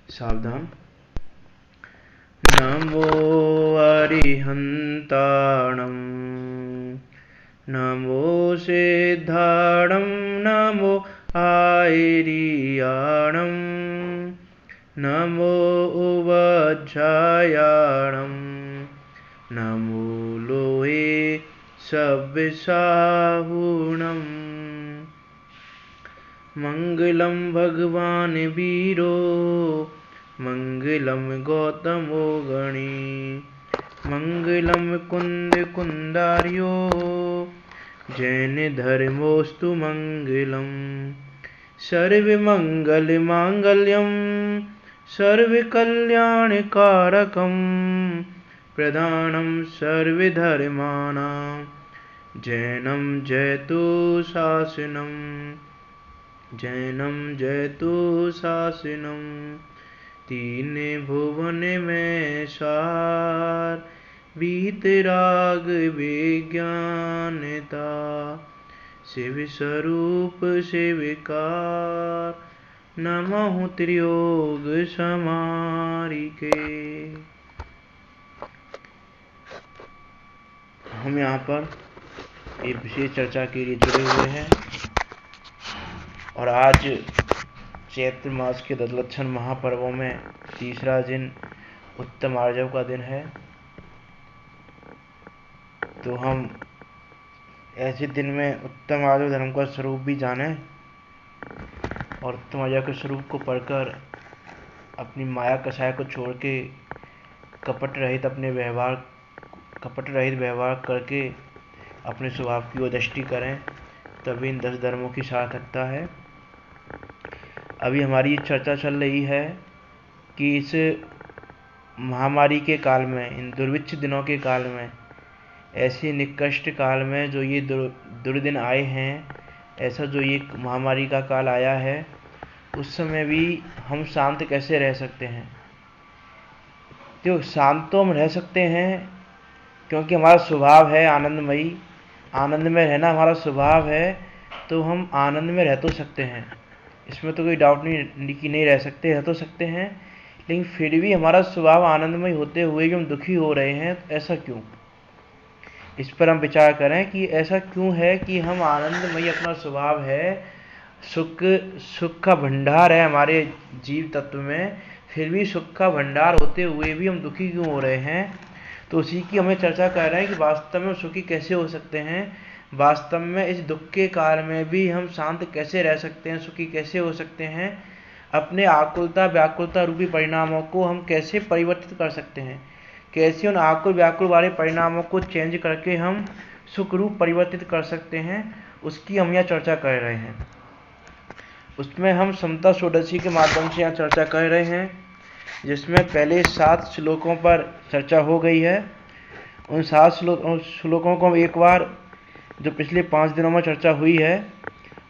सावधान। नमो अरिहंताणं, नमो सिद्धाणं, नमो आयर्याणं, नमो उवज्जायाणं, नमो लोहे सव्यसाहुणम्। मंगलम भगवान वीरो, मंगलम गौतमो गणी, मंगलम कुंद कुंदार्यो, जैन धर्मोस्तु मंगलम। सर्वमंगल मांगल्यम, सर्वकल्याणकारकम, प्रधानम सर्वधर्माणां, जैनम जयतु शासनम, जैनम जयतु शासनम। तीन भुवन में सार, वीतराग विज्ञानता, शिव स्वरूप शिवकार, नमः त्रियोग समारिके। हम यहाँ पर एक विशेष चर्चा के लिए जुड़े हुए हैं और आज चैत्र मास के दशलक्षण महापर्वों में तीसरा दिन उत्तम आर्जव का दिन है। तो हम ऐसे दिन में उत्तम आर्जव धर्म का स्वरूप भी जानें और उत्तम आर्जव के स्वरूप को पढ़कर अपनी माया कषाय को छोड़ के कपट रहित व्यवहार करके अपने स्वभाव की ओर दृष्टि करें, तभी इन 10 धर्मों की सार्थकता है। अभी हमारी चर्चा चल रही है कि इस महामारी के काल में, इन दुर्भिक्ष दिनों के काल में, ऐसे निकृष्ट काल में जो ये दुर्दिन आए हैं, ऐसा जो ये महामारी का काल आया है, उस समय भी हम शांत कैसे रह सकते हैं। तो शांत तो हम रह सकते हैं क्योंकि हमारा स्वभाव है आनंदमयी, आनंद में रहना हमारा स्वभाव है, तो हम आनंद में रह तो सकते हैं, इसमें तो कोई डाउट नहीं कि नहीं रह सकते, रह तो सकते हैं। लेकिन फिर भी हमारा स्वभाव आनंदमय होते हुए भी हम दुखी हो रहे हैं, तो ऐसा क्यों? इस पर हम विचार करें कि ऐसा क्यों है कि हम आनंदमय अपना स्वभाव है, सुख का भंडार है हमारे जीव तत्व में, फिर भी सुख का भंडार होते हुए भी हम दुखी क्यों हो रहे हैं। तो उसी की हमें चर्चा कर रहे हैं कि वास्तव में सुखी कैसे हो सकते हैं, वास्तव में इस दुख के काल में भी हम शांत कैसे रह सकते हैं, सुखी कैसे हो सकते हैं, अपने आकुलता व्याकुलता रूपी परिणामों को हम कैसे परिवर्तित कर सकते हैं, कैसे उन आकुल व्याकुल वाले परिणामों को चेंज करके हम सुख रूप परिवर्तित कर सकते हैं, उसकी हम यहाँ चर्चा कर रहे हैं। उसमें हम समता षोडशी के माध्यम से यहाँ चर्चा कर रहे हैं, जिसमें पहले 7 श्लोकों पर चर्चा हो गई है। उन 7 श्लोकों को एक बार, जो पिछले 5 दिनों में चर्चा हुई है,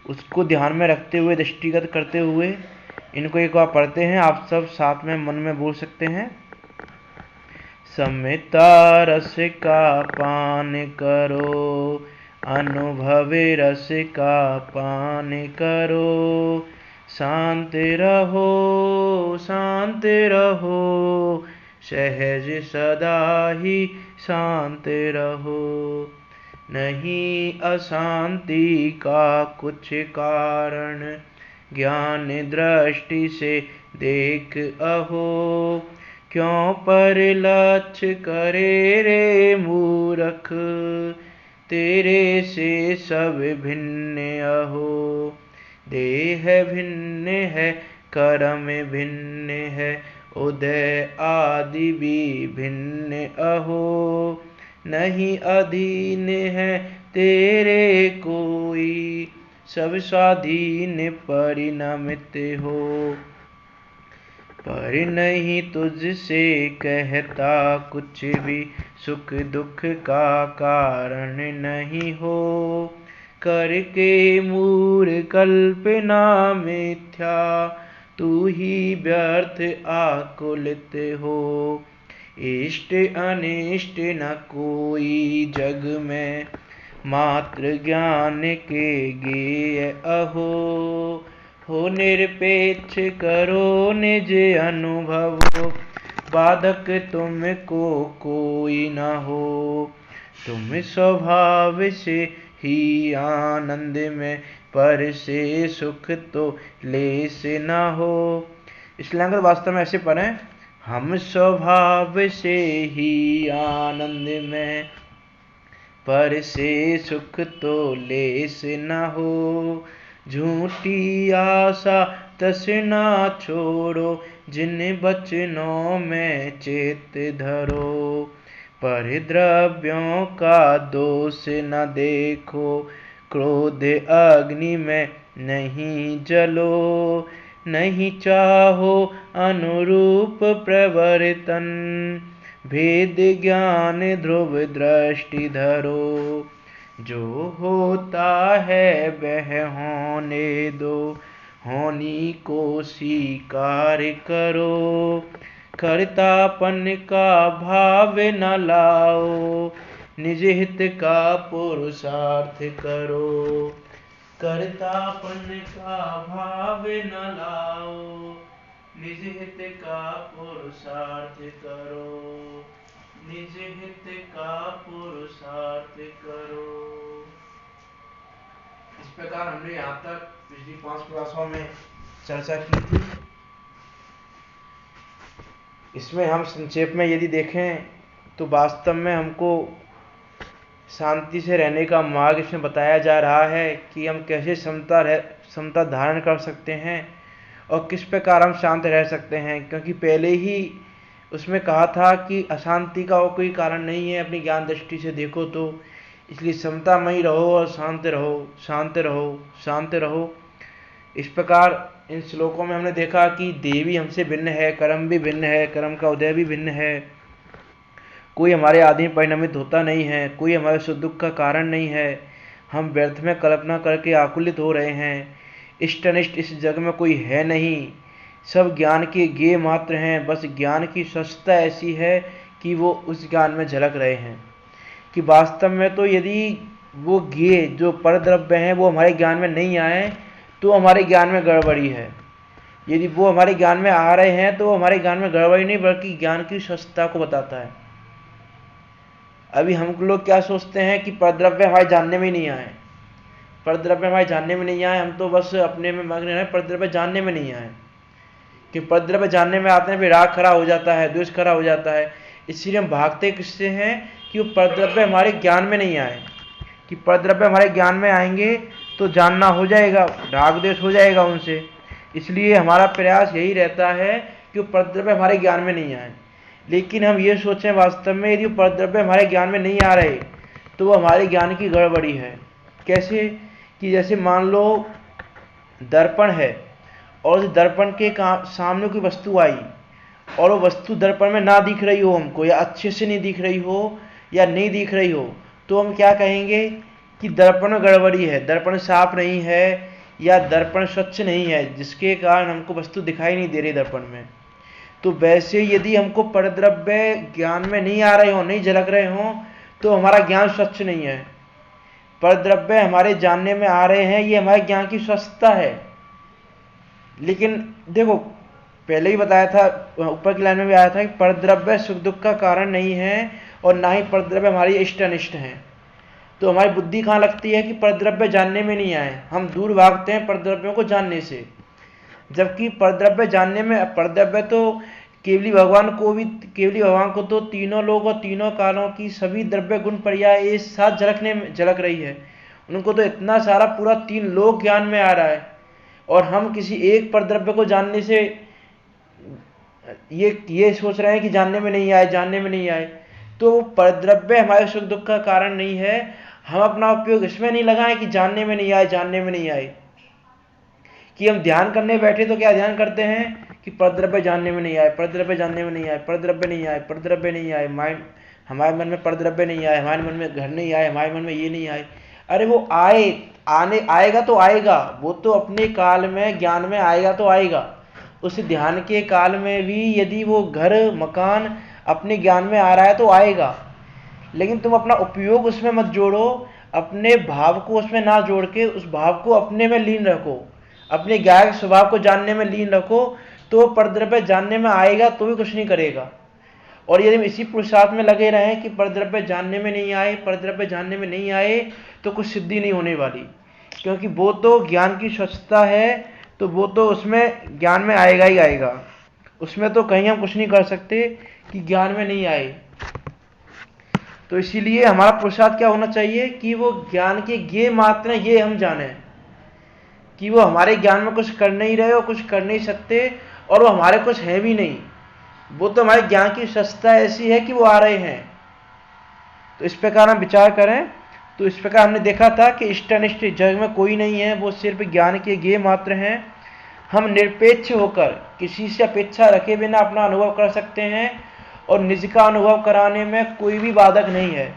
उसको ध्यान में रखते हुए, दृष्टिगत करते हुए इनको एक बार पढ़ते हैं। आप सब साथ में मन में बोल सकते हैं। समता रस का पान करो, अनुभवे रस का पान करो, शांत रहो शांत रहो, सहज सदा ही शांत रहो। नहीं अशांति का कुछ कारण, ज्ञान दृष्टि से देख अहो, क्यों पर लक्ष्य करे रे मूर्ख, तेरे से सब भिन्न अहो। देह भिन्न है, कर्म भिन्न है, उदय आदि भी भिन्न अहो, नहीं अधीन है तेरे कोई, सब स्वाधीन परिणमित हो। पर नहीं तुझसे कहता कुछ भी, सुख दुख का कारण नहीं हो, करके मूढ़ कल्पना मिथ्या, तू ही व्यर्थ आकुलित हो। इष्ट अनिष्ट न कोई जग में, मात्र ज्ञान के गेय अहो, हो निरपेक्ष करो निज अनुभव, बाधक तुमको कोई न हो। तुम स्वभाव से ही आनंद में, पर से सुख तो लेस न हो। इस लाइन को वास्तव में ऐसे पढ़ें, हम स्वभाव से ही आनंद में, पर से सुख तो लेस न हो। झूठी आशा तृष्णा छोड़ो, जिन बचनों में चेत धरो। परिद्रव्यों का दोष न देखो, क्रोध अग्नि में नहीं जलो। नहीं चाहो अनुरूप प्रवर्तन, भेद ज्ञान ध्रुव दृष्टि धरो। जो होता है वह होने दो, होनी को स्वीकार करो। कर्तापन का भाव न लाओ, निज हित का पुरुषार्थ करो। कर्तापन का भाव न लाओ, निज हित का पुरुषार्थ करो। निज हित का पुरुषार्थ करो। इस प्रकार हमने यहाँ तक पिछली 5 क्लासों में चर्चा की थी। इसमें हम संक्षेप में यदि देखें तो वास्तव में हमको शांति से रहने का मार्ग इसमें बताया जा रहा है कि हम कैसे समता धारण कर सकते हैं और किस प्रकार हम शांत रह सकते हैं। क्योंकि पहले ही उसमें कहा था कि अशांति का और कोई कारण नहीं है, अपनी ज्ञान दृष्टि से देखो तो। इसलिए समतामयी रहो और शांत रहो, शांत रहो, शांत रहो। इस प्रकार इन श्लोकों में हमने देखा कि देवी हमसे भिन्न है, कर्म भी भिन्न है, कर्म का उदय भी भिन्न है। कोई हमारे आदि में परिणमित होता नहीं है, कोई हमारे सुख दुख का कारण नहीं है। हम व्यर्थ में कल्पना करके आकुलित हो रहे हैं। इष्ट अनिष्ट इस जग में कोई है नहीं, सब ज्ञान के गेय मात्र हैं। बस ज्ञान की सस्ता ऐसी है कि वो उस ज्ञान में झलक रहे हैं कि वास्तव में तो यदि वो गेय जो परद्रव्य हैं वो हमारे ज्ञान में नहीं आए तो हमारे ज्ञान में गड़बड़ी है। यदि वो हमारे ज्ञान में आ रहे हैं तो हमारे ज्ञान में गड़बड़ी नहीं, बल्कि ज्ञान की सस्ता को बताता है। अभी हम लोग क्या सोचते हैं कि परद्रव्य हमारे जानने में नहीं आए, परद्रव्य हमारे जानने में नहीं आए, हम तो बस अपने में मग्न हैं, परद्रव्य जानने में नहीं आए। कि परद्रव्य जानने में आते हैं फिर राग खड़ा हो जाता है, द्वेष खड़ा हो जाता है। इसलिए हम भागते किससे हैं कि वो परद्रव्य हमारे ज्ञान में नहीं आए। कि परद्रव्य हमारे ज्ञान में आएंगे तो जानना हो जाएगा, राग द्वेष हो जाएगा उनसे। इसलिए हमारा प्रयास यही रहता है कि वो परद्रव्य हमारे ज्ञान में नहीं आए। लेकिन हम ये सोचें वास्तव में यदि वो परद्रव्य हमारे ज्ञान में नहीं आ रहे तो वो हमारे ज्ञान की गड़बड़ी है। कैसे कि जैसे मान लो दर्पण है और दर्पण के सामने कोई वस्तु आई और वो वस्तु दर्पण में ना दिख रही हो हमको, या अच्छे से नहीं दिख रही हो या नहीं दिख रही हो, तो हम क्या कहेंगे कि दर्पण में गड़बड़ी है, दर्पण साफ नहीं है या दर्पण स्वच्छ नहीं है, जिसके कारण हमको वस्तु दिखाई नहीं दे रही दर्पण में। तो वैसे यदि हमको परद्रव्य ज्ञान में नहीं आ रहे हो, नहीं झलक रहे हो, तो हमारा ज्ञान स्वच्छ नहीं है। परद्रव्य हमारे जानने में आ रहे हैं, ये हमारे ज्ञान की स्वच्छता है। लेकिन देखो पहले ही बताया था, ऊपर की लाइन में भी आया था कि परद्रव्य सुख दुख का कारण नहीं है और ना ही परद्रव्य हमारी इष्ट अनिष्ट हैं। तो हमारी बुद्धि कहाँ लगती है कि परद्रव्य जानने में नहीं आए, हम दूर भागते हैं परद्रव्यों को जानने से। जबकि परद्रव्य जानने में, परद्रव्य तो केवली भगवान को तो तीनों लोग और तीनों कालों की सभी द्रव्य गुण पर्याय एक साथ झलक रही है। उनको तो इतना सारा पूरा 3 लोक ज्ञान में आ रहा है और हम किसी एक परद्रव्य को जानने से ये सोच रहे हैं कि जानने में नहीं आए, जानने में नहीं आए। तो परद्रव्य हमारे सुख दुख का कारण नहीं है। हम अपना उपयोग इसमें नहीं लगाएं कि जानने में नहीं आए, जानने में नहीं आए। कि हम ध्यान करने बैठे तो क्या ध्यान करते हैं कि परद्रव्य जानने में नहीं आए, परद्रव्य जानने में नहीं आए, परद्रव्य नहीं आए, परद्रव्य नहीं आए, माइंड हमारे मन में परद्रव्य नहीं आए, हमारे मन में घर नहीं आए, हमारे मन में ये नहीं आए। अरे वो आएगा तो आएगा, वो तो अपने काल में ज्ञान में आएगा तो आएगा। उस ध्यान के काल में भी यदि वो घर मकान अपने ज्ञान में आ रहा है तो आएगा। लेकिन तुम अपना उपयोग उसमें मत जोड़ो, अपने भाव को उसमें ना जोड़ के उस भाव को अपने में लीन रखो, अपने ज्ञान के स्वभाव को जानने में लीन रखो, तो परद्रव्य जानने में आएगा तो भी कुछ नहीं करेगा। और यदि हम इसी पुरुषार्थ में लगे रहें कि परद्रव्य जानने में नहीं आए, परद्रव्य जानने में नहीं आए, तो कुछ सिद्धि नहीं होने वाली, क्योंकि वो तो ज्ञान की स्वच्छता है, तो वो तो उसमें ज्ञान में आएगा ही आएगा। उसमें तो कहीं हम कुछ नहीं कर सकते कि ज्ञान में नहीं आए। तो इसीलिए हमारा पुरुषार्थ क्या होना चाहिए कि वो ज्ञान के ये मात्र ये हम जाने कि वो हमारे ज्ञान में कुछ कर नहीं रहे और कुछ कर नहीं सकते, और वो हमारे कुछ है भी नहीं। वो तो हमारे ज्ञान की सस्ता ऐसी है कि वो आ रहे हैं। तो इस प्रकार हम विचार करें तो इस प्रकार हमने देखा था कि इष्ट अनिष्ट जग में कोई नहीं है, वो सिर्फ ज्ञान के ज्ञेय मात्र हैं। हम निरपेक्ष होकर किसी से अपेक्षा रखे बिना अपना अनुभव कर सकते हैं, और निज का अनुभव कराने में कोई भी बाधक नहीं है।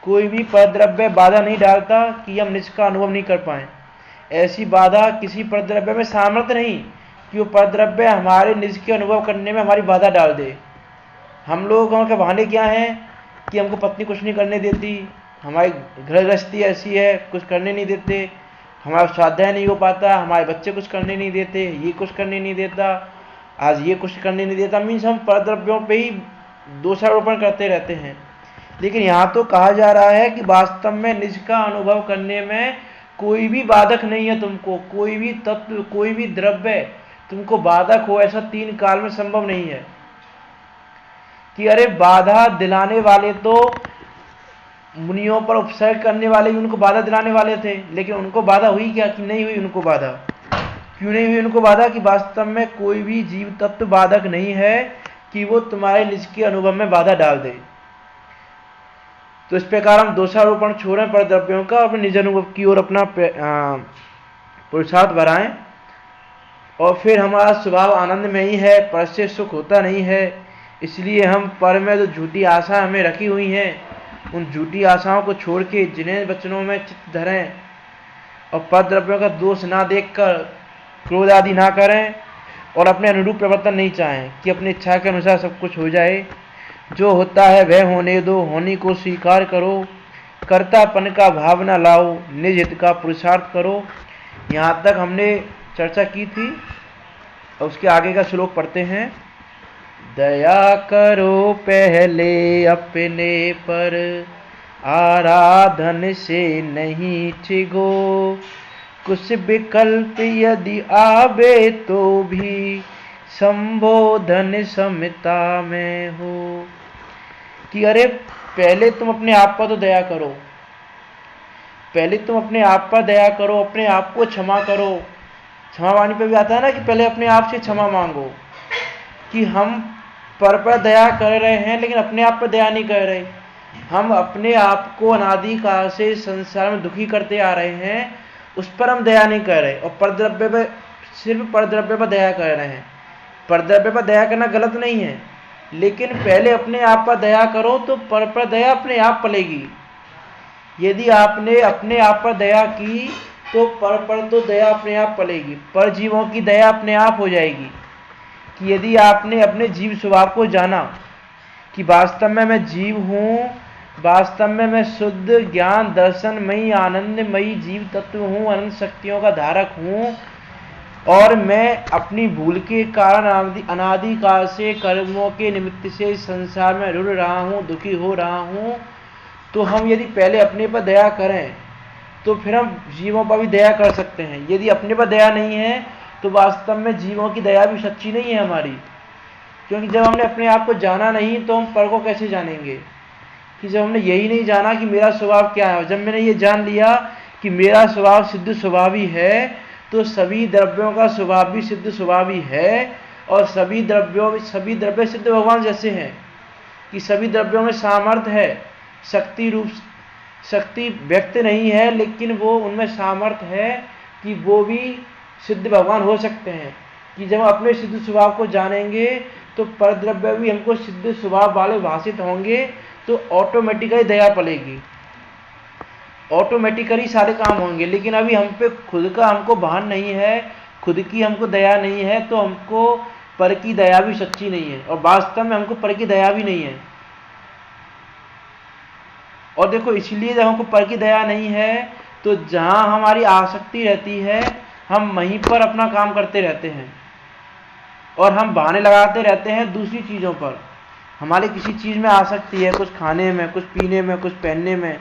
कोई भी परद्रव्य बाधा नहीं डालता कि हम निज का अनुभव नहीं कर पाए। ऐसी बाधा किसी परद्रव्य में सामर्थ्य नहीं कि वो परद्रव्य हमारे निज के अनुभव करने में हमारी बाधा डाल दे। हम लोगों के बहाने क्या हैं कि हमको पत्नी कुछ नहीं करने देती, हमारी घर गृहस्थी ऐसी है, कुछ करने नहीं देते, हमारा स्वाध्याय नहीं हो पाता, हमारे बच्चे कुछ करने नहीं देते, ये कुछ करने नहीं देता, आज ये कुछ करने नहीं देता। मीन्स हम परद्रव्यों पे ही दोषारोपण करते रहते हैं। लेकिन यहाँ तो कहा जा रहा है कि वास्तव में निज का अनुभव करने में कोई भी बाधक नहीं है तुमको। कोई भी तत्व, कोई भी द्रव्य तुमको बाधक हो, ऐसा तीन काल में संभव नहीं है। कि अरे बाधा दिलाने वाले तो मुनियों पर उपसर्ग करने वाले भी उनको बाधा दिलाने वाले थे, लेकिन उनको बाधा हुई क्या कि नहीं हुई उनको बाधा। क्यों नहीं हुई उनको बाधा? कि वास्तव में कोई भी जीव तत्व बाधक नहीं है कि वो तुम्हारे निज के अनुभव में बाधा डाल दे। तो इस प्रकार हम दोषारोपण छोड़ें परद्रव्यों का, अपने निज अनुभव की ओर अपना पुरुषार्थ बढ़ाएं, और फिर हमारा स्वभाव आनंद में ही है, पर से सुख होता नहीं है। इसलिए हम पर में जो झूठी आशा हमें रखी हुई हैं, उन झूठी आशाओं को छोड़ के जिन्हें वचनों में चित्त धरें, और परद्रव्यों का दोष ना देखकर क्रोध आदि ना करें, और अपने अनुरूप प्रवर्तन नहीं चाहें कि अपनी इच्छा के अनुसार सब कुछ हो जाए। जो होता है वह होने दो, होने को स्वीकार करो, कर्तापन का भाव न लाओ, निज हित का पुरुषार्थ करो। यहाँ तक हमने चर्चा की थी, और उसके आगे का श्लोक पढ़ते हैं। दया करो पहले अपने पर, आराधन से नहीं छिगो, कुछ विकल्प यदि आवे तो भी, संबोधन समता में हो। कि अरे पहले तुम अपने आप पर तो दया करो, पहले तुम अपने आप पर दया करो, अपने आप को क्षमा करो। क्षमा वाणी पे भी आता है ना कि पहले अपने आप से क्षमा मांगो। कि हम पर दया कर रहे हैं लेकिन अपने आप पर दया नहीं कर रहे। हम अपने आप को अनादिकाल से संसार में दुखी करते आ रहे हैं, उस पर हम दया नहीं कर रहे, और परद्रव्य पर, सिर्फ परद्रव्य पर दया कर रहे हैं। परद्रव्य पर दया करना गलत नहीं है, लेकिन पहले अपने आप पर दया करो तो पर दया अपने आप पलेगी। यदि आपने अपने आप पर दया की तो पर तो दया अपने आप पलेगी, पर जीवों की दया अपने आप हो जाएगी। कि यदि आपने अपने जीव स्वभाव को जाना कि वास्तव में मैं जीव हूँ, वास्तव में मैं शुद्ध ज्ञान दर्शनमयी आनंदमयी जीव तत्व हूँ, अनंत शक्तियों का धारक हूँ, और मैं अपनी भूल के कारण अनादिकाल से कर्मों के निमित्त से संसार में रुड़ रहा हूँ, दुखी हो रहा हूँ। तो हम यदि पहले अपने पर दया करें तो फिर हम जीवों पर भी दया कर सकते हैं। यदि अपने पर दया नहीं है तो वास्तव में जीवों की दया भी सच्ची नहीं है हमारी, क्योंकि जब हमने अपने आप को जाना नहीं तो हम पर को कैसे जानेंगे। कि जब हमने यही नहीं जाना कि मेरा स्वभाव क्या है, जब मैंने ये जान लिया कि मेरा स्वभाव सिद्ध स्वभाव ही है, तो सभी द्रव्यों का स्वभाव भी सिद्ध स्वभाव ही है, और सभी द्रव्य सिद्ध भगवान जैसे हैं। कि सभी द्रव्यों में सामर्थ्य है, शक्ति व्यक्त नहीं है, लेकिन वो उनमें सामर्थ्य है कि वो भी सिद्ध भगवान हो सकते हैं। कि जब अपने सिद्ध स्वभाव को जानेंगे तो परद्रव्य भी हमको सिद्ध स्वभाव वाले भाषित होंगे, तो ऑटोमेटिकली दया पलेगी, ऑटोमेटिकली सारे काम होंगे। लेकिन अभी हम पे खुद का हमको भान नहीं है, खुद की हमको दया नहीं है, तो हमको पर की दया भी सच्ची नहीं है, और वास्तव में हमको पर की दया भी नहीं है। और देखो, इसलिए जब हमको पर की दया नहीं है तो जहां हमारी आसक्ति रहती है हम वहीं पर अपना काम करते रहते हैं और हम बहाने लगाते रहते हैं दूसरी चीज़ों पर। हमारी किसी चीज़ में आसक्ति है, कुछ खाने में, कुछ पीने में, कुछ पहनने में,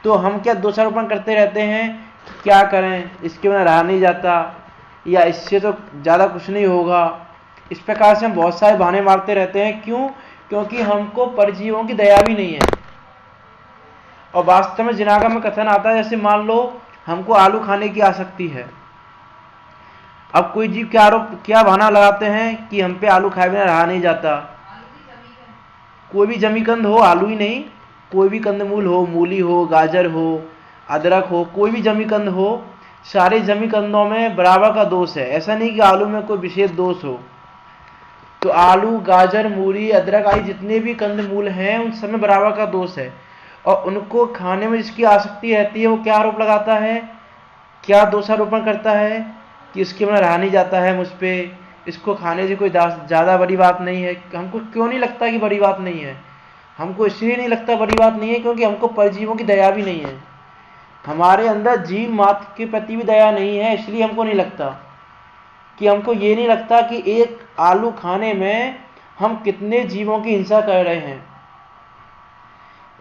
तो हम क्या दोषारोपण करते रहते हैं कि क्या करें, इसके बिना रहा नहीं जाता, या इससे तो ज़्यादा कुछ नहीं होगा। इस प्रकार से हम बहुत सारे बहाने मारते रहते हैं। क्यों? क्योंकि हमको परजीवों की दया भी नहीं है। और वास्तव में जिनागम में कथन आता है, जैसे मान लो हमको आलू खाने की आसक्ति है। अब कोई जीव क्या बहाना लगाते हैं कि हम पे आलू खाए बिना रहा नहीं जाता। कोई भी जमीकंद हो, आलू ही नहीं, कोई भी कंदमूल हो, मूली हो, गाजर हो, अदरक हो, कोई भी जमीकंद हो, सारे जमीकंदों में बराबर का दोष है। ऐसा नहीं कि आलू में कोई विशेष दोष हो। तो आलू, गाजर, मूली, अदरक आदि जितने भी कंदमूल हैं उन सब में बराबर का दोष है। और उनको खाने में जिसकी आसक्ति रहती है वो क्या आरोप लगाता है, क्या दोषारोपण करता है कि इसके बिना रहा नहीं जाता है मुझ पे, इसको खाने से कोई ज़्यादा बड़ी बात नहीं है। हमको क्यों नहीं लगता कि बड़ी बात नहीं है? हमको इसलिए नहीं लगता बड़ी बात नहीं है क्योंकि हमको परजीवों की दया भी नहीं है। हमारे अंदर जीव मात्र के प्रति भी दया नहीं है, इसलिए हमको नहीं लगता कि हमको ये नहीं लगता कि एक आलू खाने में हम कितने जीवों की हिंसा कर रहे हैं।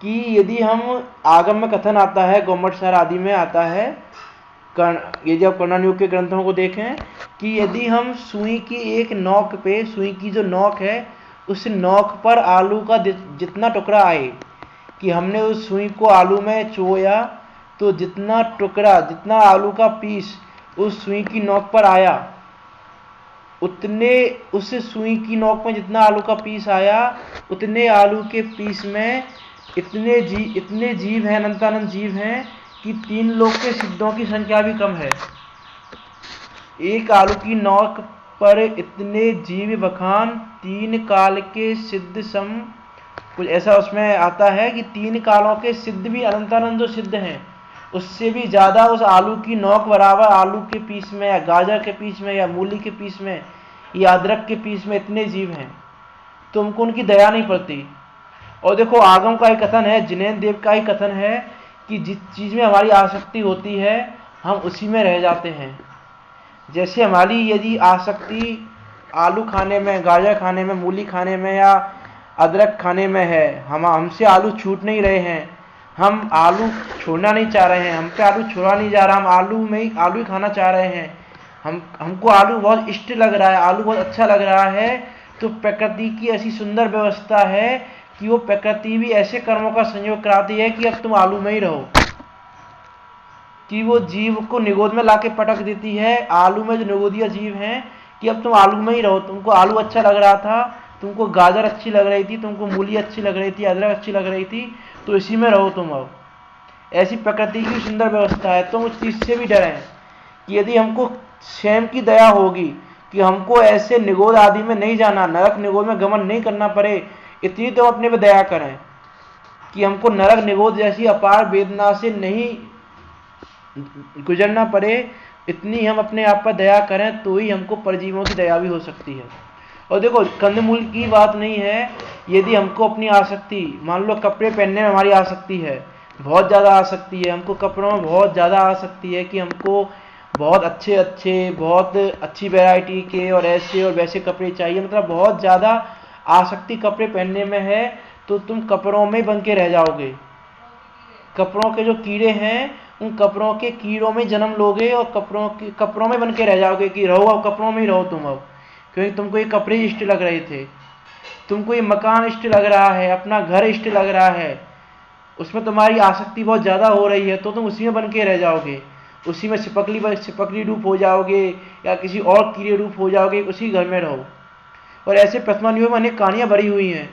कि यदि हम आगम में कथन आता है, गौमठसार आदि में आता है, यदि आप कर्णन युग के ग्रंथों को देखें कि यदि हम सुई की एक नोक पे, सुई की जो नोक है उस नोक पर आलू का जितना टुकड़ा आए, कि हमने उस सुई को आलू में चुभोया तो जितना टुकड़ा, जितना आलू का पीस उस सुई की नोक पर आया, उतने उस सुई की नोक में जितना आलू का पीस आया, उतने आलू के पीस में इतने जीव हैं, अनंतानंत जीव हैं कि 3 लोक के सिद्धों की संख्या भी कम है। एक आलू की नोक पर इतने जीव बखान 3 काल के सिद्ध सम, कुछ ऐसा उसमें आता है कि 3 कालों के सिद्ध भी अनंतानंद जो सिद्ध हैं उससे भी ज़्यादा उस आलू की नोक बराबर आलू के पीस में या गाजर के पीस में या मूली के पीस में या अदरक के पीस में इतने जीव हैं, तो हमको उनकी दया नहीं पड़ती। और देखो आगम का ही कथन है, जिनेन्द्र देव का ही कथन है कि जिस चीज़ में हमारी आसक्ति होती है हम उसी में रह जाते हैं। जैसे हमारी यदि आसक्ति आलू खाने में, गाजर खाने में, मूली खाने में या अदरक खाने में है, हमसे आलू छूट नहीं रहे हैं, हम आलू छोड़ना नहीं चाह रहे हैं, हम पे आलू छोड़ा नहीं जा रहा, हम आलू ही खाना चाह रहे हैं, हमको आलू बहुत इष्ट लग रहा है, आलू बहुत अच्छा लग रहा है, तो प्रकृति की ऐसी सुंदर व्यवस्था है कि वो प्रकृति भी ऐसे कर्मों का संयोग कराती है कि अब तुम आलू में ही रहो, कि वो जीव को निगोद में लाके पटक देती है, आलू में जो निगोदिया जीव हैं, कि अब तुम आलू में ही रहो। तुमको आलू अच्छा लग रहा था, तुमको गाजर अच्छी लग रही थी, तुमको मूली अच्छी लग रही थी, अदरक अच्छी लग रही थी, तो इसी में रहो तुम अब। ऐसी प्रकृति की सुंदर व्यवस्था है। तुम उस चीज़ से भी डरें कि यदि हमको स्वयं की दया होगी कि हमको ऐसे निगोद आदि में नहीं जाना, नरक निगोद में गमन नहीं करना पड़े, इतनी तो अपने पे दया करें कि हमको नरक निगोद जैसी अपार वेदना से नहीं गुजरना पड़े, इतनी हम अपने आप पर दया करें तो ही हमको परजीवों की दया भी हो सकती है। और देखो कंदमूल की बात नहीं है, यदि हमको अपनी आसक्ति, मान लो कपड़े पहनने में हमारी आसक्ति है, बहुत ज़्यादा आसक्ति है, हमको कपड़ों में बहुत ज़्यादा आसक्ति है कि हमको बहुत अच्छे बहुत अच्छी वैरायटी के और ऐसे और वैसे कपड़े चाहिए, मतलब बहुत ज़्यादा आसक्ति कपड़े पहनने में है, तो तुम कपड़ों में बन के रह जाओगे। कपड़ों के जो कीड़े हैं उन कपड़ों के कीड़ों में जन्म लोगे और कपड़ों में बन के रह जाओगे कि रहो अब कपड़ों में ही रहो तुम अब, क्योंकि तुमको ये कपड़े इष्ट लग रहे थे, तुमको ये मकान इष्ट लग रहा है, अपना घर इष्ट लग रहा है, उसमें तुम्हारी आसक्ति बहुत ज़्यादा हो रही है, तो तुम उसी में बन के रह जाओगे, उसी में सिपकली रूप हो जाओगे या किसी और कीड़े रूप हो जाओगे, उसी घर में रहो। और ऐसे प्रथमान्युग में अनेक कहानियाँ भरी हुई हैं।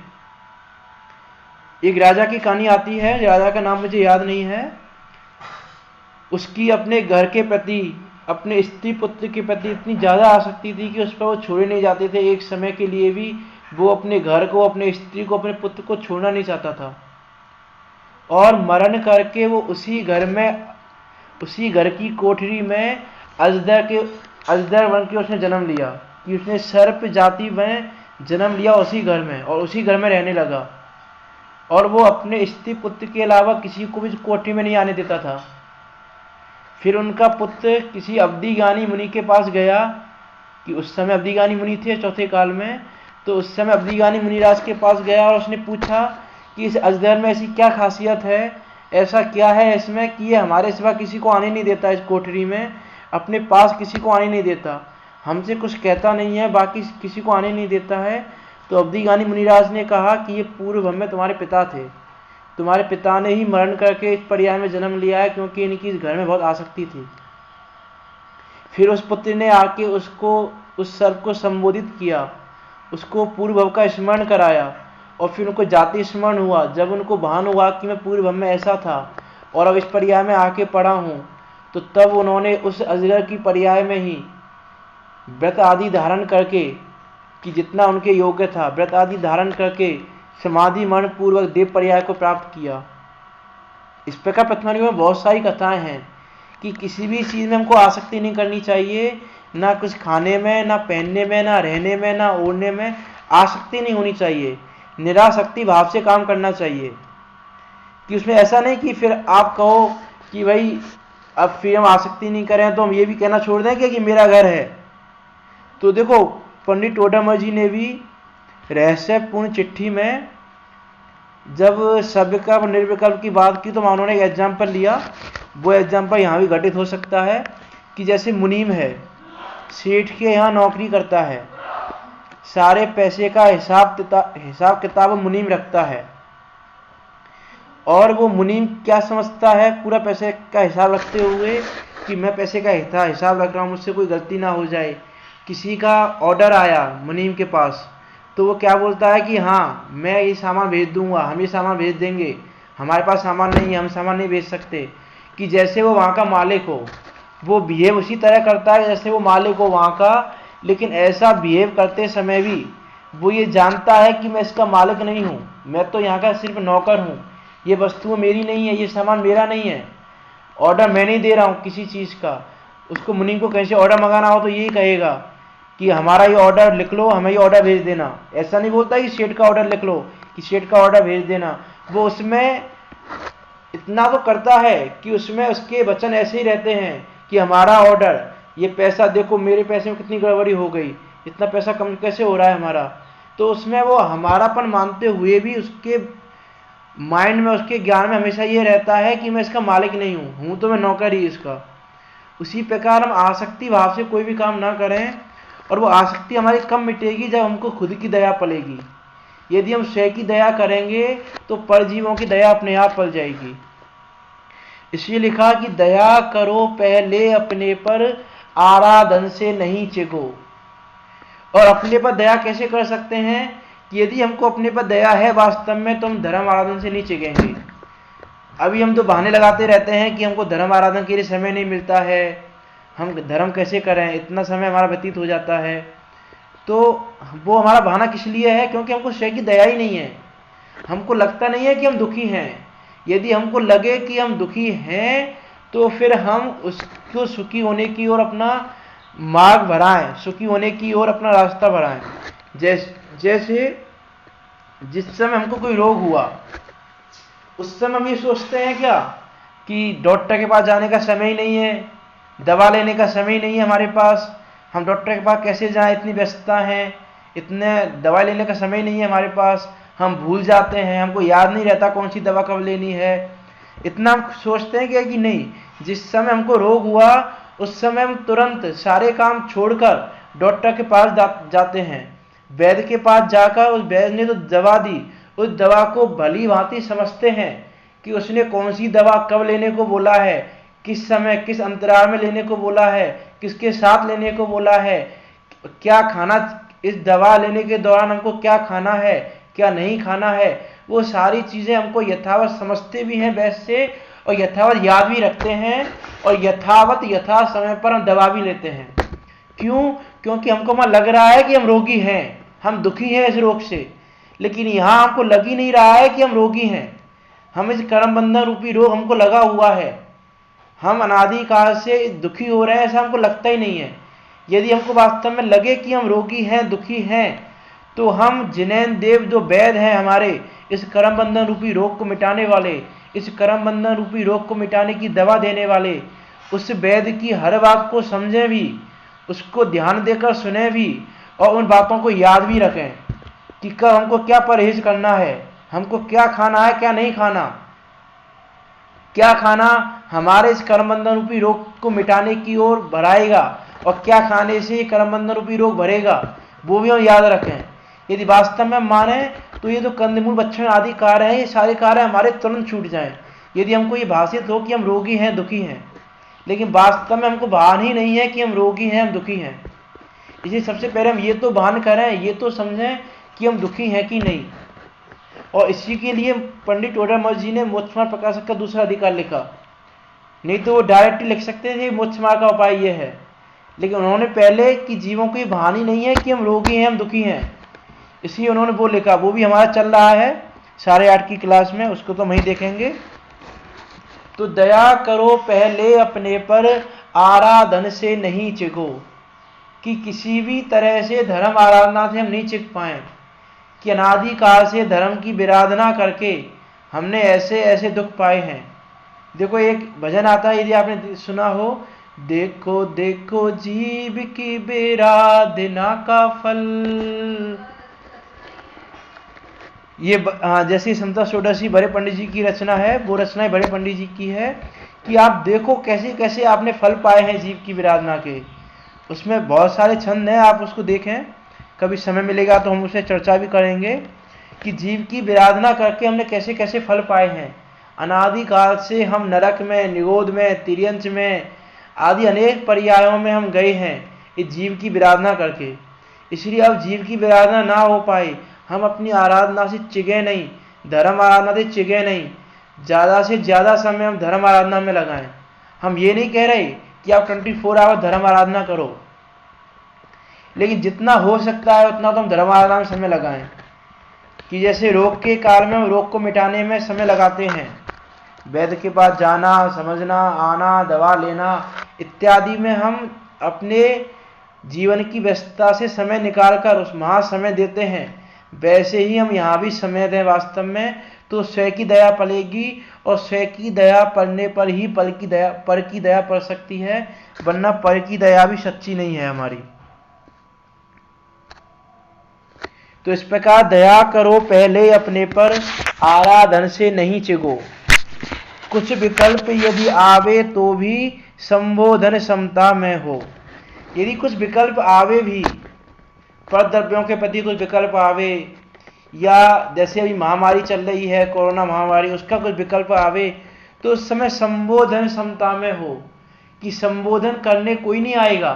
एक राजा की कहानी आती है, राजा का नाम मुझे याद नहीं है, उसकी अपने घर के प्रति, अपने स्त्री पुत्र के प्रति इतनी ज़्यादा आसक्ति थी कि उस पर वो छोड़े नहीं जाते थे। एक समय के लिए भी वो अपने घर को, अपने स्त्री को, अपने पुत्र को छोड़ना नहीं चाहता था, और मरण करके वो उसी घर की कोठरी में अजदर बन के उसने जन्म लिया, कि उसने सर्प जाति में जन्म लिया उसी घर में, और उसी घर में रहने लगा, और वो अपने स्त्री पुत्र के अलावा किसी को भी कोठरी में नहीं आने देता था। फिर उनका पुत्र किसी अब्धिज्ञानी मुनि के पास गया, कि उस समय अब्धिज्ञानी मुनि थे चौथे काल में, तो उस समय अब्धिज्ञानी मुनिराज के पास गया और उसने पूछा कि इस अजगर में ऐसी क्या खासियत है, ऐसा क्या है इसमें कि ये हमारे सिवा किसी को आने नहीं देता, इस कोठरी में अपने पास किसी को आने नहीं देता, हमसे कुछ कहता नहीं है, बाकी किसी को आने नहीं देता है। तो अब्धिज्ञानी मुनिराज ने कहा कि ये पूर्व में तुम्हारे पिता थे, तुम्हारे पिता ने ही मरण करके इस पर्याय में जन्म लिया है, क्योंकि इनकी इस घर में बहुत आसक्ति थी। फिर उस पुत्र ने आके उसको, उस सर्प को संबोधित किया, उसको पूर्व भव का स्मरण कराया, और फिर उनको जाति स्मरण हुआ। जब उनको भान हुआ कि मैं पूर्व भव में ऐसा था और अब इस पर्याय में आके पड़ा हूँ, तो तब उन्होंने उस अजगर की पर्याय में ही व्रत आदि धारण करके, कि जितना उनके योग्य था, व्रत आदि धारण करके समाधि मरण पूर्वक देव पर्याय को प्राप्त किया। इस प्रकार पतंजलि में बहुत सारी कथाएं हैं कि किसी भी चीज़ में हमको आसक्ति नहीं करनी चाहिए, ना कुछ खाने में, ना पहनने में, ना रहने में, ना ओढ़ने में आसक्ति नहीं होनी चाहिए। निरासक्ति भाव से काम करना चाहिए, कि उसमें ऐसा नहीं कि फिर आप कहो कि भाई अब फिर हम आसक्ति नहीं करें तो हम ये भी कहना छोड़ दें कि मेरा घर है। तो देखो, पंडित टोडरमल जी ने भी रहस्यपूर्ण चिट्ठी में जब सविकल्प निर्विकल्प की बात की, तो उन्होंने एक एग्जाम्पल लिया। वो एग्जाम्पल यहाँ भी घटित हो सकता है कि जैसे मुनीम है, सेठ के यहाँ नौकरी करता है, सारे पैसे का हिसाब किताब मुनीम रखता है, और वो मुनीम क्या समझता है पूरा पैसे का हिसाब रखते हुए कि मैं पैसे का हिसाब रख रहा हूँ, मुझसे कोई गलती ना हो जाए। किसी का ऑर्डर आया मुनीम के पास, तो वो क्या बोलता है कि हाँ मैं ये सामान भेज दूंगा, हम ये सामान भेज देंगे, हमारे पास सामान नहीं है, हम सामान नहीं भेज सकते। कि जैसे वो वहाँ का मालिक हो, वो बिहेव उसी तरह करता है जैसे वो मालिक हो वहाँ का, लेकिन ऐसा बिहेव करते समय भी वो ये जानता है कि मैं इसका मालिक नहीं हूँ, मैं तो यहाँ का सिर्फ नौकर हूँ, ये वस्तु मेरी नहीं है, ये सामान मेरा नहीं है, ऑर्डर मैं नहीं दे रहा हूँ किसी चीज़ का। उसको मुनीम को कहीं से ऑर्डर मंगाना हो तो यही कहेगा कि हमारा ये ऑर्डर लिख लो, हमें ये ऑर्डर भेज देना। ऐसा नहीं बोलता कि सेठ का ऑर्डर लिख लो, कि सेठ का ऑर्डर भेज देना। वो उसमें इतना तो करता है कि उसमें उसके वचन ऐसे ही रहते हैं कि हमारा ऑर्डर, ये पैसा देखो मेरे पैसे में कितनी गड़बड़ी हो गई, इतना पैसा कम कैसे हो रहा है हमारा। तो उसमें वो हमारापन मानते हुए भी उसके माइंड में, उसके ज्ञान में हमेशा ये रहता है कि मैं इसका मालिक नहीं हूँ तो मैं नौकर ही इसका। उसी प्रकार हम आसक्ति भाव से कोई भी काम ना करें, और वो आसक्ति हमारी कम मिटेगी जब हमको खुद की दया पलेगी। यदि हम स्वयं की दया करेंगे तो परजीवों की दया अपने आप पल जाएगी। इसलिए लिखा कि दया करो पहले अपने पर, आराधन से नहीं चिगो। और अपने पर दया कैसे कर सकते हैं कि यदि हमको अपने पर दया है वास्तव में, तो हम धर्म आराधन से नहीं चिगेंगे। अभी हम तो बहाने लगाते रहते हैं कि हमको धर्म आराधन के लिए समय नहीं मिलता है, हम धर्म कैसे करें, इतना समय हमारा व्यतीत हो जाता है। तो वो हमारा बहाना किस लिए है? क्योंकि हमको स्वयं की दया ही नहीं है। हमको लगता नहीं है कि हम दुखी हैं। यदि हमको लगे कि हम दुखी हैं तो फिर हम उसको सुखी होने की ओर अपना मार्ग बढ़ाएं, सुखी होने की ओर अपना रास्ता बढ़ाएं। जैसे जिस समय हमको कोई रोग हुआ, उस समय हम ये सोचते हैं क्या कि डॉक्टर के पास जाने का समय ही नहीं है, दवा लेने का समय ही नहीं है हमारे पास, हम डॉक्टर के पास कैसे जाएं, इतनी व्यस्तता है, इतने दवा लेने का समय ही नहीं है हमारे पास, हम भूल जाते हैं, हमको याद नहीं रहता कौन सी दवा कब लेनी है। इतना हम सोचते हैं क्या कि नहीं, जिस समय हमको रोग हुआ उस समय हम तुरंत सारे काम छोड़कर डॉक्टर के पास जाते हैं। वैद्य के पास जाकर उस वैद्य ने तो दवा दी, उस दवा को भली भांति समझते हैं कि उसने कौन सी दवा कब लेने को बोला है, किस समय किस अंतराल में लेने को बोला है, किसके साथ लेने को बोला है, क्या खाना, इस दवा लेने के दौरान हमको क्या खाना है, क्या नहीं खाना है। वो सारी चीज़ें हमको यथावत समझते भी हैं वैसे से, और यथावत याद भी रखते हैं, और यथावत यथा समय पर हम दवा भी लेते हैं। क्यों? क्योंकि हमको वहाँ लग रहा है कि हम रोगी हैं, हम दुखी हैं इस रोग से, लेकिन यहाँ हमको लग ही नहीं रहा है कि हम रोगी हैं। हम इस कर्म बंधन रूपी रोग हमको लगा हुआ है, हम अनादिकाल से दुखी हो रहे हैं, ऐसा हमको लगता ही नहीं है। यदि हमको वास्तव में लगे कि हम रोगी हैं, दुखी हैं, तो हम जिनेन्द्र देव जो वैद्य हैं हमारे, इस कर्म बंधन रूपी रोग को मिटाने वाले, इस कर्म बंधन रूपी रोग को मिटाने की दवा देने वाले, उस वेद की हर बात को समझें भी, उसको ध्यान देकर सुने भी, और उन बातों को याद भी रखें कि कब हमको क्या परहेज करना है, हमको क्या खाना है, क्या नहीं खाना। क्या खाना हमारे इस कर्म बंधन रूपी रोग को मिटाने की ओर बढ़ाएगा, और क्या खाने से कर्म बंधन रूपी रोग भरेगा, वो भी हम याद रखें। यदि वास्तव में माने तो ये जो कंदमूल भक्षण आदि कार्य हैं, ये सारे कार्य हमारे तुरंत छूट जाएं। यदि हमको ये भाषित हो कि हम रोगी हैं, दुखी हैं, लेकिन वास्तव में हमको भान ही नहीं है कि हम रोगी हैं, हम दुखी हैं। इसलिए सबसे पहले हम ये तो भान करें, ये तो समझें कि हम दुखी हैं कि नहीं। और इसी के लिए पंडित टोडरमल जी ने मोक्ष मार्ग प्रकाशक का दूसरा अधिकार लिखा। नहीं तो वो डायरेक्ट लिख सकते थे मोक्ष मार्ग का उपाय ये है, लेकिन उन्होंने पहले कि जीवों को ये भान ही नहीं है कि हम रोगी हैं, हम दुखी हैं, इसलिए उन्होंने वो लिखा। वो भी हमारा चल रहा है 8:30 की क्लास में, उसको तो हम ही देखेंगे। तो दया करो पहले अपने पर, आराधन से नहीं चिखो। कि किसी भी तरह से धर्म आराधना से हम नहीं चिख पाए, कि अनादिकाल से धर्म की विराधना करके हमने ऐसे ऐसे दुख पाए हैं। देखो एक भजन आता है, यदि आपने सुना हो, देखो देखो जीव की विराधना का फल। ये जैसे समता षोडशी बड़े पंडित जी की रचना है, वो रचना बड़े पंडित जी की है कि आप देखो कैसे कैसे आपने फल पाए हैं जीव की विराधना के। उसमें बहुत सारे छंद हैं, आप उसको देखें, कभी समय मिलेगा तो हम उसे चर्चा भी करेंगे कि जीव की विराधना करके हमने कैसे कैसे फल पाए हैं। अनादिकाल से हम नरक में, निगोद में, तिर्यंच में आदि अनेक पर्यायों में हम गए हैं इस जीव की विराधना करके। इसलिए अब जीव की विराधना ना हो पाए, हम अपनी आराधना से चिगे नहीं, धर्म आराधना से चिगे नहीं, ज़्यादा से ज़्यादा समय हम धर्म आराधना में लगाएं। हम ये नहीं कह रहे कि आप 24 आवर धर्म आराधना करो, लेकिन जितना हो सकता है उतना तो हम धर्म आराधना में समय लगाएं। कि जैसे रोग के काल में हम रोग को मिटाने में समय लगाते हैं, वैद्य के पास जाना, समझना, आना, दवा लेना इत्यादि में हम अपने जीवन की व्यस्तता से समय निकालकर उस महा समय देते हैं, वैसे ही हम यहाँ भी समय दें वास्तव में, तो स्वयं की दया पड़ेगी। और स्वयं की दया पड़ने पर ही पर की दया पड़ सकती है, वरना पर की दया भी सच्ची नहीं है हमारी। तो इस प्रकार दया करो पहले अपने पर, आराधन से नहीं चिगो। कुछ विकल्प यदि आवे तो भी संबोधन समता में हो। यदि कुछ विकल्प आवे भी, पर द्रव्यों के प्रति कुछ विकल्प आवे, या जैसे अभी महामारी चल रही है कोरोना महामारी, उसका कुछ विकल्प आवे, तो उस समय संबोधन समता में हो। कि संबोधन करने कोई नहीं आएगा,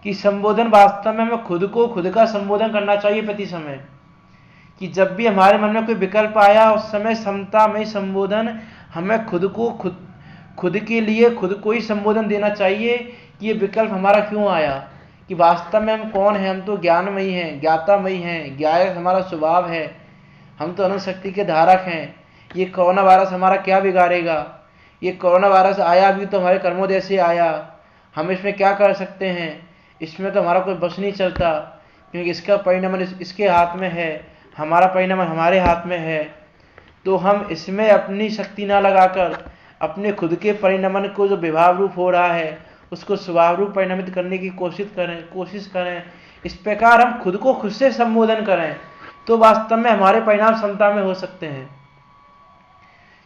कि संबोधन वास्तव में हमें खुद को खुद का संबोधन करना चाहिए प्रति समय। कि जब भी हमारे मन में कोई विकल्प आया उस समय समता में संबोधन, हमें खुद को खुद के लिए खुद को ही संबोधन देना चाहिए कि ये विकल्प हमारा क्यों आया, कि वास्तव में हम कौन हैं। हम तो ज्ञानमयी हैं, ज्ञातामयी हैं, ज्ञायक हमारा स्वभाव है, हम तो अनंत के धारक हैं। ये कोरोना वायरस हमारा क्या बिगाड़ेगा, ये कोरोना वायरस आया भी तो हमारे कर्मोदय से आया, हम इसमें क्या कर सकते हैं, इसमें तो हमारा कोई बस नहीं चलता, क्योंकि इसका परिणाम इसके हाथ में है, हमारा परिणाम हमारे हाथ में है। तो हम इसमें अपनी शक्ति ना लगाकर अपने खुद के परिणमन को जो विभाव रूप हो रहा है उसको स्वभाव रूप परिणमित करने की कोशिश करें। इस प्रकार हम खुद को खुद से संबोधन करें तो वास्तव में हमारे परिणाम क्षमता में हो सकते हैं।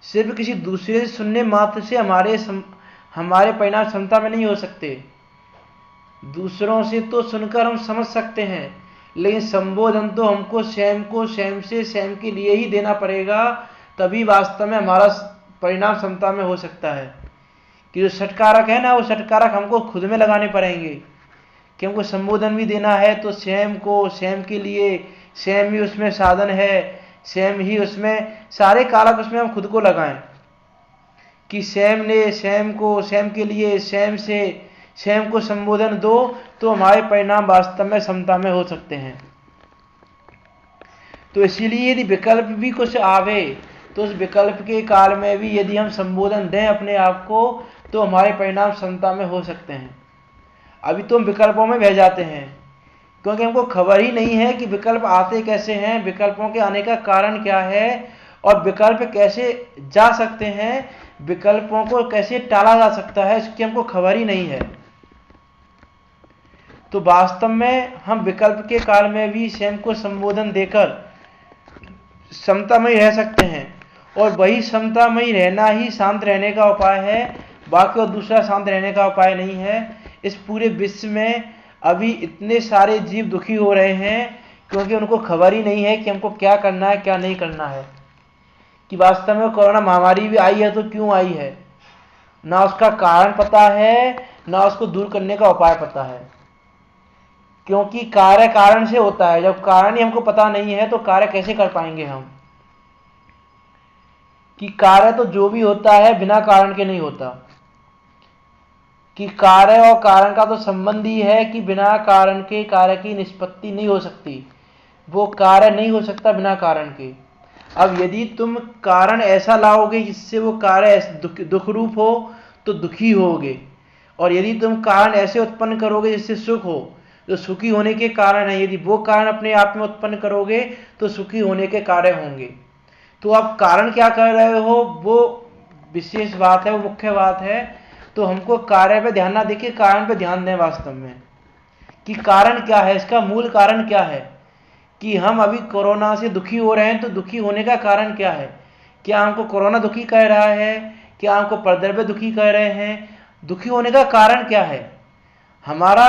सिर्फ किसी दूसरे से सुनने मात्र से हमारे परिणाम क्षमता में नहीं हो सकते। दूसरों से तो सुनकर हम समझ सकते हैं, लेकिन संबोधन तो हमको स्वयं से स्वयं के लिए ही देना पड़ेगा, तभी वास्तव में हमारा परिणाम क्षमता में हो सकता है। कि जो षटकारक है ना, वो षटकारक हमको खुद में लगाने पड़ेंगे। कि हमको संबोधन भी देना है तो स्वयं के लिए, स्वयं ही उसमें साधन है, स्वयं ही उसमें सारे कारक उसमें हम खुद को लगाएं। कि स्वयं के लिए स्वयं को संबोधन दो तो हमारे परिणाम वास्तव में समता में हो सकते हैं। तो इसीलिए यदि विकल्प भी कुछ आवे तो उस विकल्प के काल में भी यदि हम संबोधन दें अपने आप को तो हमारे परिणाम समता में हो सकते हैं। अभी तो हम विकल्पों में बह जाते हैं, क्योंकि हमको खबर ही नहीं है कि विकल्प आते कैसे हैं, विकल्पों के आने का कारण क्या है और विकल्प कैसे जा सकते हैं। विकल्पों को कैसे टाला जा सकता है इसकी हमको खबर ही नहीं है। तो वास्तव में हम विकल्प के काल में भी स्वयं को संबोधन देकर समतामयी रह सकते हैं, और वही समतामयी रहना ही शांत रहने का उपाय है, बाकी और दूसरा शांत रहने का उपाय नहीं है। इस पूरे विश्व में अभी इतने सारे जीव दुखी हो रहे हैं क्योंकि उनको खबर ही नहीं है कि हमको क्या करना है क्या नहीं करना है, कि वास्तव में कोरोना महामारी भी आई है तो क्यों आई है, ना उसका कारण पता है ना उसको दूर करने का उपाय पता है। क्योंकि कार्य कारण से होता है, जब कारण ही हमको पता नहीं है तो कार्य कैसे कर पाएंगे हम। कि कार्य तो जो भी होता है बिना कारण के नहीं होता, कि कार्य और कारण का तो संबंध ही है कि बिना कारण के कार्य की निष्पत्ति नहीं हो सकती, वो कार्य नहीं हो सकता बिना कारण के। अब यदि तुम कारण ऐसा लाओगे जिससे वो कार्य दुख रूप हो तो दुखी होगे, और यदि तुम कारण ऐसे उत्पन्न करोगे जिससे सुख हो, जो सुखी होने के कारण है, यदि वो कारण अपने आप में उत्पन्न करोगे तो सुखी होने के कार्य होंगे। तो आप कारण क्या कर रहे हो वो विशेष बात है, वो मुख्य बात है। तो हमको कार्य पे ध्यान ना देके कारण पे ध्यान दें वास्तव में, कि कारण क्या है, इसका मूल कारण क्या है। कि हम अभी कोरोना से दुखी हो रहे हैं तो दुखी होने का कारण क्या है। क्या हमको कोरोना दुखी कह रहा है, क्या हमको परद्रव्य दुखी कह रहे हैं, दुखी होने का कारण क्या है। हमारा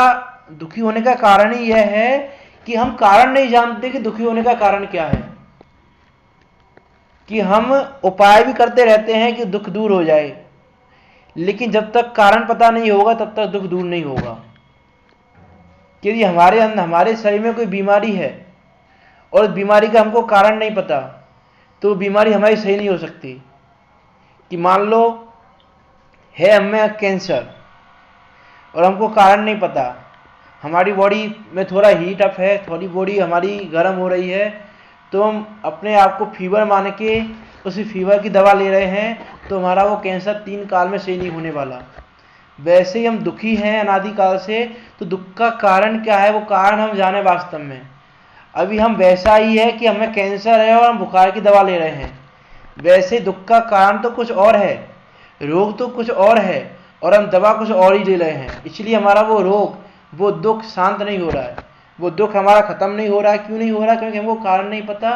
दुखी होने का कारण ही यह है कि हम कारण नहीं जानते कि दुखी होने का कारण क्या है, कि हम उपाय भी करते रहते हैं कि दुख दूर हो जाए, लेकिन जब तक कारण पता नहीं होगा तब तक दुख दूर नहीं होगा। यदि हमारे अंदर हमारे शरीर में कोई बीमारी है और उस बीमारी का हमको कारण नहीं पता तो बीमारी हमारी सही नहीं हो सकती। कि मान लो है हमें कैंसर और हमको कारण नहीं पता, हमारी बॉडी में थोड़ा हीट अप है, थोड़ी बॉडी हमारी गर्म हो रही है, तो हम अपने आप को फीवर मान के उसी फीवर की दवा ले रहे हैं, तो हमारा वो कैंसर 3 काल में सही नहीं होने वाला। वैसे ही हम दुखी हैं अनादिकाल से, तो दुख का कारण क्या है वो कारण हम जाने वास्तव में। अभी हम वैसा ही है कि हमें कैंसर है और हम बुखार की दवा ले रहे हैं, वैसे दुख का कारण तो कुछ और है, रोग तो कुछ और है और हम दवा कुछ और ही ले रहे हैं। इसलिए हमारा वो रोग वो दुख शांत नहीं हो रहा है, वो दुख हमारा खत्म नहीं हो रहा है। क्यों नहीं हो रहा? क्योंकि हमको कारण नहीं पता,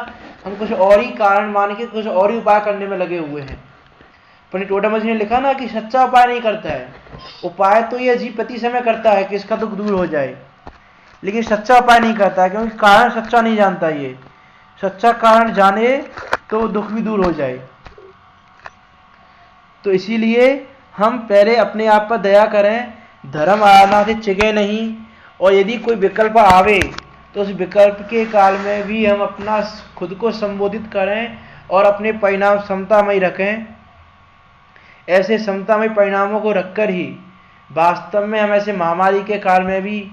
हम कुछ और ही कारण मान के कुछ और ही उपाय करने में लगे हुए हैं। पंडित टोडामल ने लिखा ना कि सच्चा उपाय नहीं करता है, उपाय तो ये अजीब प्रति समय करता है कि इसका दुख दूर हो जाए, लेकिन सच्चा उपाय नहीं करता है, क्योंकि कारण सच्चा नहीं जानता। ये सच्चा कारण जाने तो दुख भी दूर हो जाए। तो इसीलिए हम पहले अपने आप पर दया करें, धर्म आराधना से चिगे नहीं, और यदि कोई विकल्प आवे तो उस विकल्प के काल में भी हम अपना खुद को संबोधित करें और अपने परिणाम समतामय रखें। ऐसे समतामय परिणामों को रखकर ही वास्तव में हम ऐसे महामारी के काल में भी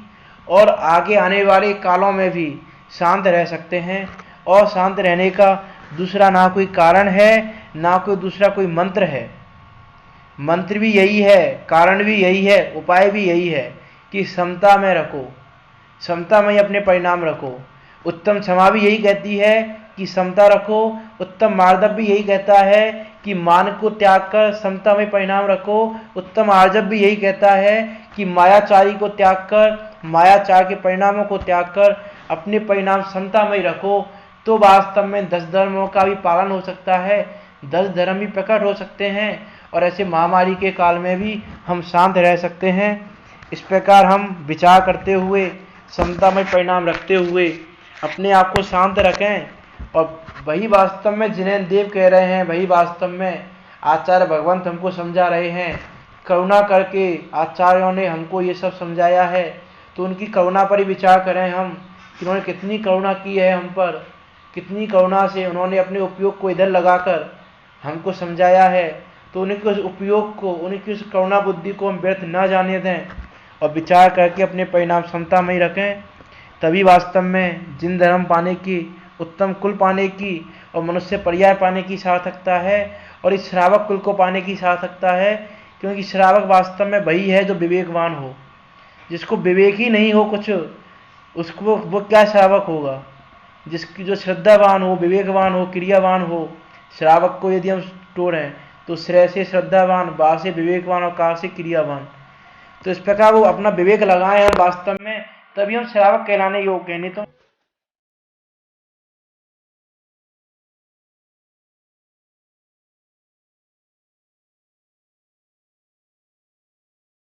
और आगे आने वाले कालों में भी शांत रह सकते हैं। और शांत रहने का दूसरा ना कोई कारण है, ना कोई दूसरा कोई मंत्र है। मंत्र भी यही है, कारण भी यही है, उपाय भी यही है कि समता में रखो, समता में अपने परिणाम रखो। उत्तम क्षमा भी यही कहती है कि समता रखो। उत्तम मार्दव भी यही कहता है कि मान को त्याग कर समता में परिणाम रखो। उत्तम आर्जव भी यही कहता है कि मायाचारी को त्याग कर, मायाचार के परिणामों को त्याग कर अपने परिणाम समता में रखो। तो वास्तव में 10 धर्मों का भी पालन हो सकता है, 10 धर्म भी प्रकट हो सकते हैं और ऐसे महामारी के काल में भी हम शांत रह सकते हैं। इस प्रकार हम विचार करते हुए, समता में परिणाम रखते हुए अपने आप को शांत रखें। और वही वास्तव में जिनेन्द्र देव कह रहे हैं, वही वास्तव में आचार्य भगवंत हमको समझा रहे हैं। करुणा करके आचार्यों ने हमको ये सब समझाया है, तो उनकी करुणा पर ही विचार करें हम कि उन्होंने कितनी करुणा की है हम पर, कितनी करुणा से उन्होंने अपने उपयोग को इधर लगाकर हमको समझाया है। तो उनके उस उपयोग को, उनकी उस करुणा बुद्धि को हम व्यर्थ न जाने दें और विचार करके अपने परिणाम समता में ही रखें। तभी वास्तव में जिन धर्म पाने की, उत्तम कुल पाने की और मनुष्य पर्याय पाने की सार्थकता है, और इस श्रावक कुल को पाने की सार्थकता है। क्योंकि श्रावक वास्तव में वही है जो विवेकवान हो। जिसको विवेक ही नहीं हो कुछ, उसको वो क्या श्रावक होगा? जिसकी जो श्रद्धावान हो, विवेकवान हो, क्रियावान हो, श्रावक को यदि हम तोड़ें तो श्रेय से श्रद्धावान, बा से विवेकवान और का से क्रियावान। तो इस प्रकार वो अपना विवेक लगाए हम वास्तव में, तभी हम श्रावक कहलाने योग्य हैं। नहीं तो